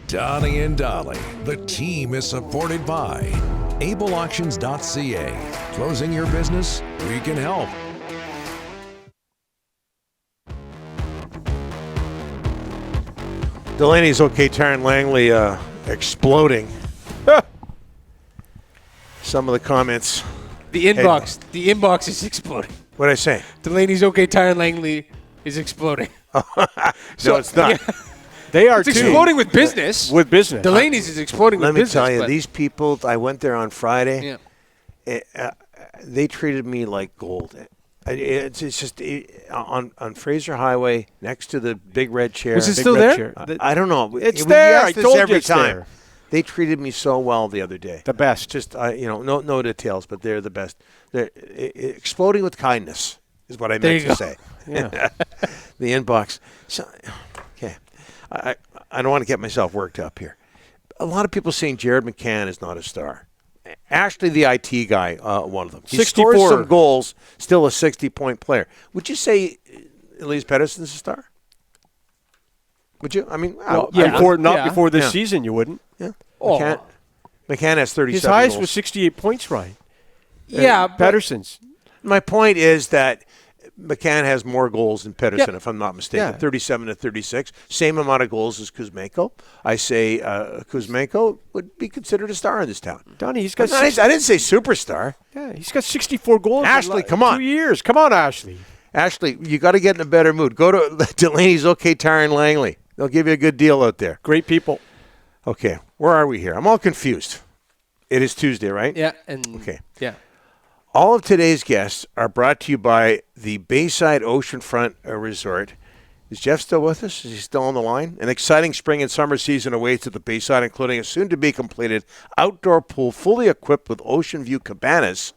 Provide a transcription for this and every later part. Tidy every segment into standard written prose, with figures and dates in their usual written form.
Donnie and Dolly. The team is supported by ableauctions.ca. Closing your business? We can help. Delaney's okay. Taryn Langley exploding. Some of the comments. The inbox is exploding. What did I say? Delaney's okay. Tyron Langley is exploding. No, it's not. Yeah. They are It's too. exploding with business. With business. Delaney's is exploding with business. Let me tell you, these people, I went there on Friday. Yeah. They treated me like gold. It's just on Fraser Highway next to the big red chair. Was it Big still red there? chair. I don't know. It's We there. ask I this told you every it's time. there. They treated me so well the other day. The best. Just no details, but they're the best. They're exploding with kindness is what I meant to say. Yeah. The inbox. So, okay, I don't want to get myself worked up here. A lot of people saying Jared McCann is not a star. Ashley, the IT guy, one of them. He 64. scores some goals, still a 60-point player. Would you say Elise Paterson's a star? Would you? I mean, before this season, you wouldn't. Yeah. Oh. McCann has 37 His highest goals. was 68 points, Ryan. Yeah, Paterson's. My point is that McCann has more goals than Paterson, Yeah. if I'm not mistaken, Yeah. 37 to 36. Same amount of goals as Kuzmenko. I say Kuzmenko would be considered a star in this town. Donnie, he's got. I didn't say superstar. Yeah, he's got 64 goals. Ashley, in come on. 2 years. Come on, Ashley. Ashley, you got to get in a better mood. Go to Delaney's OK Tire and Langley. They'll give you a good deal out there. Great people. Okay, where are we here? I'm all confused. It is Tuesday, right? Yeah. Okay. Yeah. All of today's guests are brought to you by the Bayside Oceanfront Resort. Is Jeff still with us? Is he still on the line? An exciting spring and summer season awaits at the Bayside, including a soon-to-be-completed outdoor pool fully equipped with ocean view cabanas,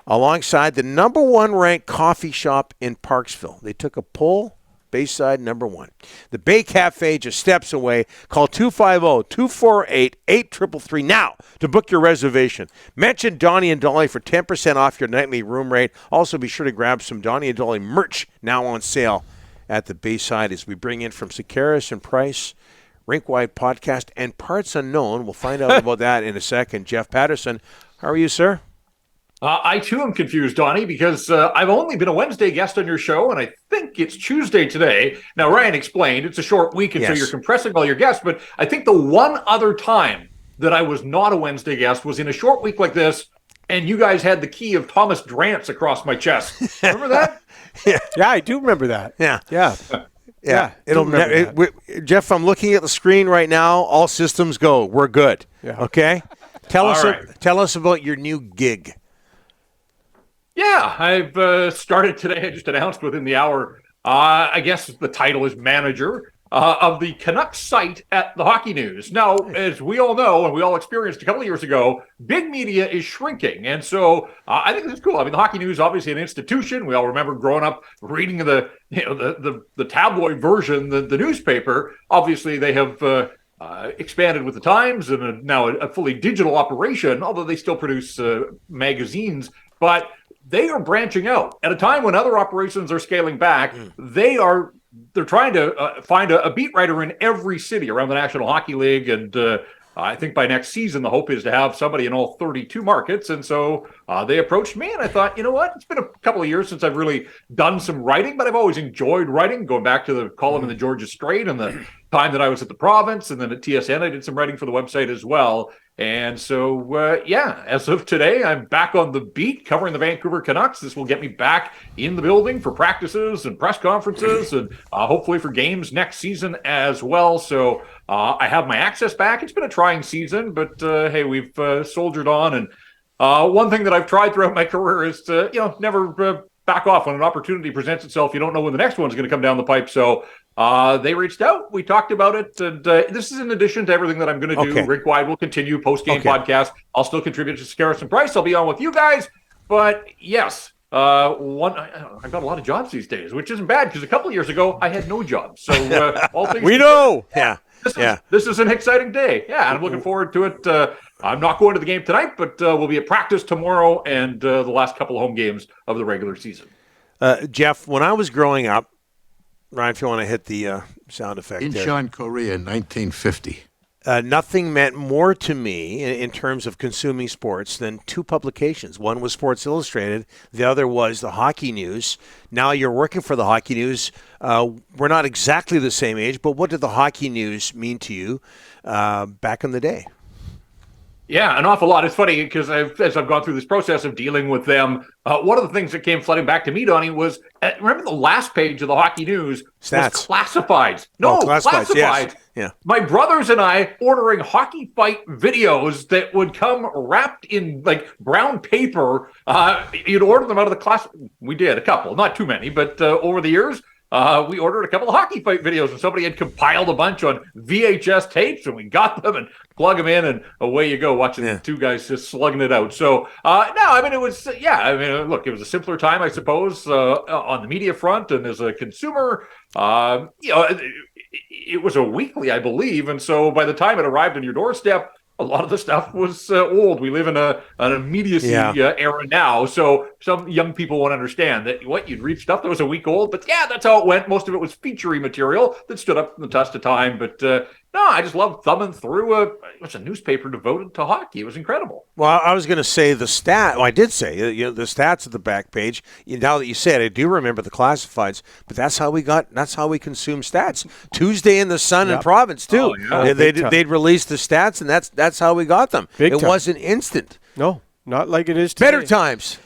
alongside the number one ranked coffee shop in Parksville. They took a poll. Bayside number one. The Bay Cafe just steps away. Call 250-248-8333 now to book your reservation. Mention Donnie and Dolly for 10% off your nightly room rate. Also be sure to grab some Donnie and Dolly merch now on sale at the Bayside as we bring in from Sakaris and Price, Rink-wide podcast, and Parts Unknown. We'll find out about that in a second. Jeff Paterson, how are you, sir? I, too, am confused, Donnie, because I've only been a Wednesday guest on your show, and I think it's Tuesday today. Now, Ryan explained it's a short week, and so you're compressing all your guests, but I think the one other time that I was not a Wednesday guest was in a short week like this, and you guys had the key of Thomas Drance across my chest. Remember that? Yeah, I do remember that. Yeah. Yeah. Jeff, I'm looking at the screen right now. All systems go. We're good. Yeah. Okay? Tell right. us about your new gig. Yeah, I've started today. I just announced within the hour. I guess the title is manager of the Canucks site at the Hockey News. Now, as we all know, and we all experienced a couple of years ago, big media is shrinking. And so I think this is cool. I mean, the Hockey News, obviously an institution. We all remember growing up reading the tabloid version, the newspaper. Obviously, they have expanded with the times and are now a fully digital operation, although they still produce magazines. But they are branching out at a time when other operations are scaling back. They're trying to find a beat writer in every city around the National Hockey League. And I think by next season, the hope is to have somebody in all 32 markets. And so they approached me and I thought, you know what? It's been a couple of years since I've really done some writing, but I've always enjoyed writing, going back to the column in the Georgia Straight and the time that I was at the Province. And then at TSN, I did some writing for the website as well. And so, as of today, I'm back on the beat covering the Vancouver Canucks. This will get me back in the building for practices and press conferences and hopefully for games next season as well. So I have my access back. It's been a trying season, but hey, we've soldiered on. And one thing that I've tried throughout my career is to, never back off when an opportunity presents itself. You don't know when the next one's going to come down the pipe. So they reached out. We talked about it. And this is in addition to everything that I'm going to do. Rink-wide will continue, post-game podcast. I'll still contribute to Sakaris and Price. I'll be on with you guys. But yes, I've got a lot of jobs these days, which isn't bad because a couple of years ago, I had no job. So all things we know. This is an exciting day. Yeah, I'm looking forward to it. I'm not going to the game tonight, but we'll be at practice tomorrow and the last couple of home games of the regular season. Jeff, when I was growing up, Ryan, if you want to hit the sound effect In there. Sean Korea in 1950. Nothing meant more to me in terms of consuming sports than two publications. One was Sports Illustrated. The other was the Hockey News. Now you're working for the Hockey News. We're not exactly the same age, but what did the Hockey News mean to you back in the day? Yeah, an awful lot. It's funny because as I've gone through this process of dealing with them, one of the things that came flooding back to me, Donnie, was remember the last page of the Hockey News Stats. was classifieds. No, classifieds. Yes. Yeah. My brothers and I ordering hockey fight videos that would come wrapped in like brown paper. You'd order them out of the class. We did a couple, not too many, but over the years. We ordered a couple of hockey fight videos, and somebody had compiled a bunch on VHS tapes, and we got them and plug them in, and away you go, watching the two guys just slugging it out. So, no, I mean, it was, look, it was a simpler time, I suppose, on the media front, and as a consumer, it was a weekly, I believe, and so by the time it arrived on your doorstep, a lot of the stuff was old. We live in an immediacy era now, so some young people won't understand that you'd read stuff that was a week old, but yeah, that's how it went. Most of it was featurey material that stood up to the test of time, but no, I just loved thumbing through a newspaper devoted to hockey. It was incredible. Well, I was going to say the stat. Well, I did say the stats at the back page. Now that you say it, I do remember the classifieds. But that's how we consume stats. Tuesday in the Sun and Province too. Oh, yeah. They'd release the stats, and that's how we got them. It wasn't instant. No, not like it is today. Better times.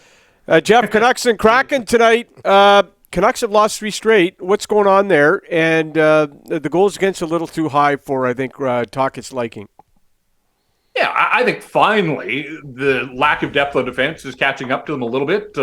Jeff, Canucks and Kraken tonight. Canucks have lost 3 straight. What's going on there? And the goals against a little too high for, I think, Tocchet's liking. Yeah, I think finally the lack of depth on defense is catching up to them a little bit.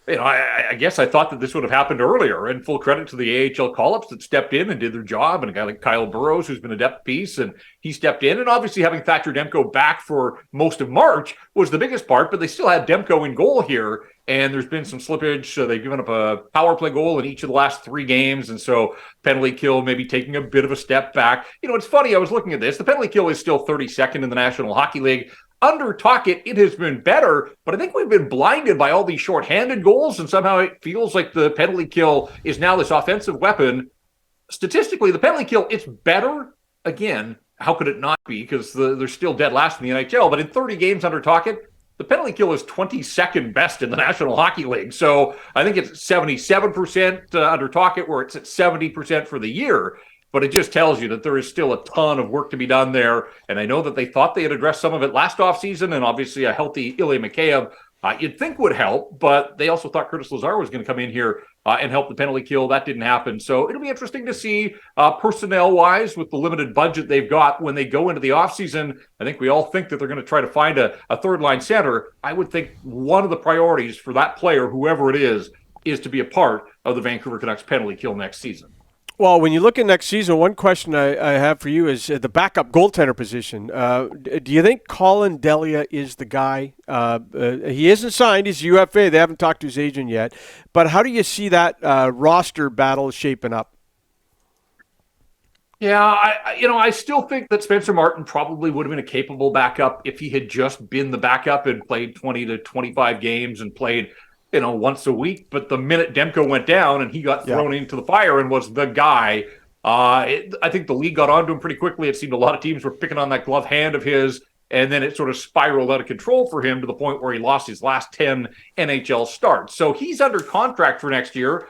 I guess I thought that this would have happened earlier, and full credit to the AHL call-ups that stepped in and did their job, and a guy like Kyle Burrows, who's been a depth piece, and he stepped in, and obviously having Thatcher Demko back for most of March was the biggest part, but they still had Demko in goal here, and there's been some slippage. They've given up a power play goal in each of the last 3 games, and so penalty kill maybe taking a bit of a step back. It's funny, I was looking at this. The penalty kill is still 32nd in the National Hockey League. Under Tocchet, it has been better, but I think we've been blinded by all these shorthanded goals, and somehow it feels like the penalty kill is now this offensive weapon. Statistically, the penalty kill, it's better. Again, how could it not be? Because they're still dead last in the NHL, but in 30 games under Tocchet, the penalty kill is 22nd best in the National Hockey League. So I think it's 77% under Tocchet, where it's at 70% for the year. But it just tells you that there is still a ton of work to be done there. And I know that they thought they had addressed some of it last offseason, and obviously a healthy Ilya Mikheyev you'd think would help, but they also thought Curtis Lazar was going to come in here and help the penalty kill. That didn't happen. So it'll be interesting to see personnel-wise with the limited budget they've got when they go into the offseason. I think we all think that they're going to try to find a third-line center. I would think one of the priorities for that player, whoever it is to be a part of the Vancouver Canucks penalty kill next season. Well, when you look at next season, one question I have for you is the backup goaltender position. Do you think Colin Delia is the guy? He isn't signed. He's UFA. They haven't talked to his agent yet. But how do you see that roster battle shaping up? Yeah, I still think that Spencer Martin probably would have been a capable backup if he had just been the backup and played 20 to 25 games and played once a week. But the minute Demko went down and he got thrown into the fire and was the guy, I think the league got onto him pretty quickly. It seemed a lot of teams were picking on that glove hand of his, and then it sort of spiraled out of control for him to the point where he lost his last 10 NHL starts. So he's under contract for next year.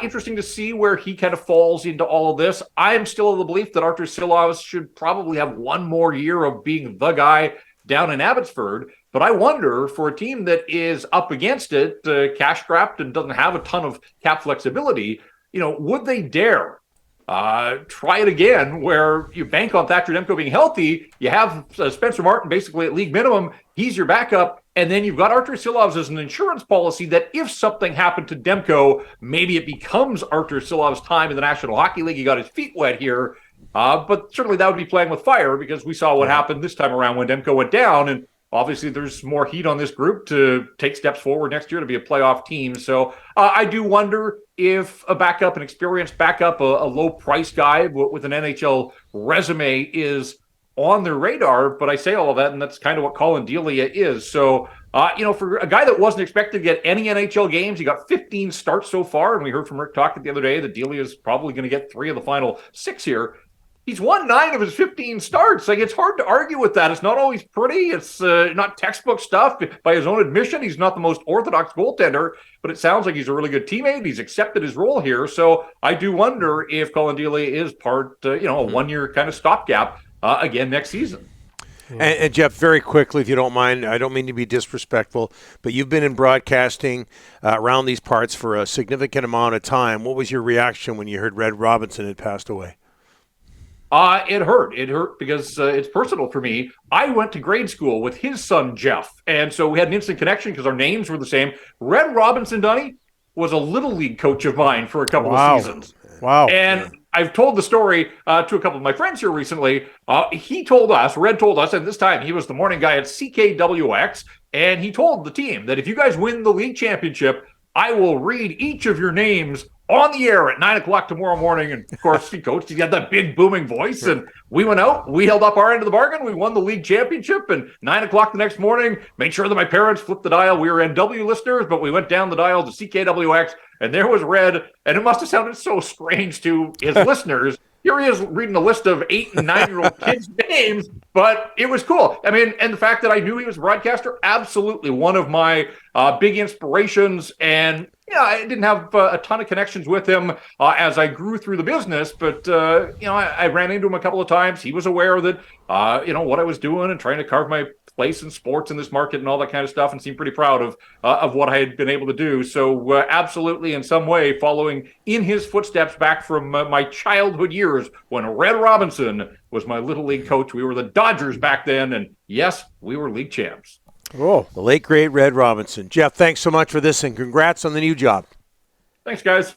Interesting to see where he kind of falls into all of this. I am still of the belief that Artur Silovs should probably have one more year of being the guy down in Abbotsford. But I wonder, for a team that is up against it, cash-strapped and doesn't have a ton of cap flexibility, would they dare try it again where you bank on Thatcher Demko being healthy, you have Spencer Martin basically at league minimum, he's your backup, and then you've got Artur Silovs as an insurance policy that if something happened to Demko, maybe it becomes Artur Silovs' time in the National Hockey League. He got his feet wet here, but certainly that would be playing with fire because we saw what happened this time around when Demko went down, and obviously, there's more heat on this group to take steps forward next year to be a playoff team. So I do wonder if a backup, an experienced backup, a low-price guy with an NHL resume is on their radar. But I say all of that, and that's kind of what Colin Delia is. So, for a guy that wasn't expected to get any NHL games, he got 15 starts so far. And we heard from Rick talking the other day that Delia is probably going to get 3 of the final 6 here. He's won 9 of his 15 starts. Like, it's hard to argue with that. It's not always pretty. It's not textbook stuff. By his own admission, he's not the most orthodox goaltender, but it sounds like he's a really good teammate. He's accepted his role here. So I do wonder if Colin Delia is part, a 1-year kind of stopgap again next season. And Jeff, very quickly, if you don't mind, I don't mean to be disrespectful, but you've been in broadcasting around these parts for a significant amount of time. What was your reaction when you heard Red Robinson had passed away? It hurt. It hurt because it's personal for me. I went to grade school with his son, Jeff. And so we had an instant connection because our names were the same. Red Robinson, Dunny, was a little league coach of mine for a couple of seasons. Wow. And I've told the story to a couple of my friends here recently. Red told us, and this time he was the morning guy at CKWX, and he told the team that if you guys win the league championship, I will read each of your names on the air at 9 o'clock tomorrow morning. And of course, he got that big booming voice, and we went out, we held up our end of the bargain. We won the league championship, and 9 o'clock the next morning, made sure that my parents flipped the dial. We were NW listeners, but we went down the dial to CKWX, and there was Red, and it must have sounded so strange to his listeners. Here he is reading a list of 8 and 9-year-old kids' names, but it was cool. I mean, and the fact that I knew he was a broadcaster, absolutely one of my big inspirations. And I didn't have a ton of connections with him as I grew through the business, but I ran into him a couple of times. He was aware that what I was doing and trying to carve my place in sports in this market and all that kind of stuff, and seemed pretty proud of what I had been able to do. So absolutely, in some way, following in his footsteps back from my childhood years when Red Robinson was my little league coach. We were the Dodgers back then, and yes, we were league champs. Oh, the late great Red Robinson. Jeff, thanks so much for this, and congrats on the new job. Thanks, guys.